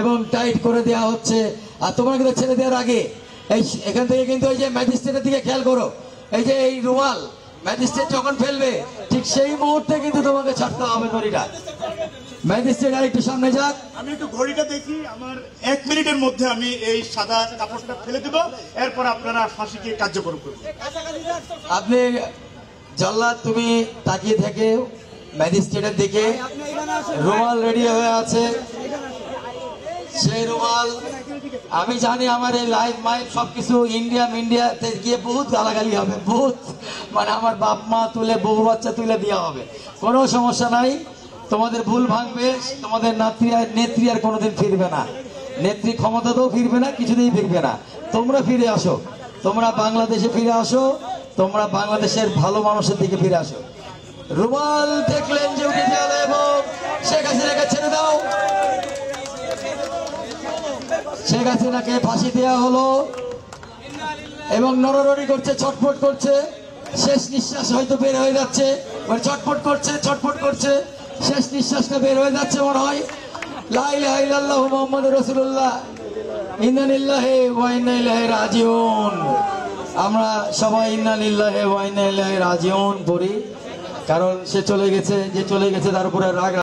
এবং টাইট করে দেওয়া হচ্ছে। আর তোমরা কিন্তু ছেড়ে দেওয়ার আগে এখান থেকে কিন্তু ওই যে ম্যাজিস্ট্রেটের দিকে খেয়াল করো, এই যে এই রুমাল ম্যাজিস্ট্রেট যখন ফেলবে ঠিক সেই মুহূর্তে কিন্তু তোমাকে ছাড়তে হবে দড়িটা। ম্যাজিস্ট্রেট আর একটু সামনে যাক, আমি একটু ঘড়িটা দেখি, আমার 1 মিনিটের মধ্যে আমি এই সাদা কাপড়টা ফেলে দেব, এরপর আপনারা ফাঁসিকে কার্যকর করবেন। আপনি জল্লাদ তুমি তাকিয়ে থেকে ম্যাজিস্ট্রেটের দিকে, রুমাল রেডি হয়ে আছে। সেই রুমাল আমি জানি আমার এই লাইভ মাইভ সবকিছু ইন্ডিয়াতে গিয়ে বহুত গালাগালি হবে, বহুত মানে আমার বাপ মা তুলে বহু বাচ্চা তুলে দেওয়া হবে, কোনো সমস্যা নাই। তোমাদের ভুল ভাঙবে, তোমাদের নেত্রী আর কোনোদিন ফিরবে না, নেত্রী ক্ষমতাতেও ফিরবে না, কিছুতেই ফিরবে না। তোমরা ফিরে আসো, তোমরা বাংলাদেশে ফিরে আসো, তোমরা বাংলাদেশের ভালো মানুষের দিকে ফিরে আসো। রুমাল দেখলেন যে উঠে গেল এবং শেখ হাসিনাকে ছেড়ে দাও। শেখ হাসিনাকে ফাঁসি দেওয়া হলো এবং নড়ানড়ি করছে, ছটফট করছে, শেষ নিঃশ্বাস হয়তো বের হয়ে যাচ্ছে, ছটফট করছে, ছটফট করছে, শেষ নিঃশ্বাসটা বের হয়ে যাচ্ছে মনে হয়। লা ইলাহা ইল্লাল্লাহু মুহাম্মাদুর রাসূলুল্লাহ, ইন্না লিল্লাহি ওয়া ইন্না ইলাইহি রাজিউন। আমরা সবাই ইন্না লিল্লাহি ওয়া ইন্না ইলাইহি রাজিউন পড়ি, কারণ সে চলে গেছে, যে চলে গেছে তার উপরে রাগ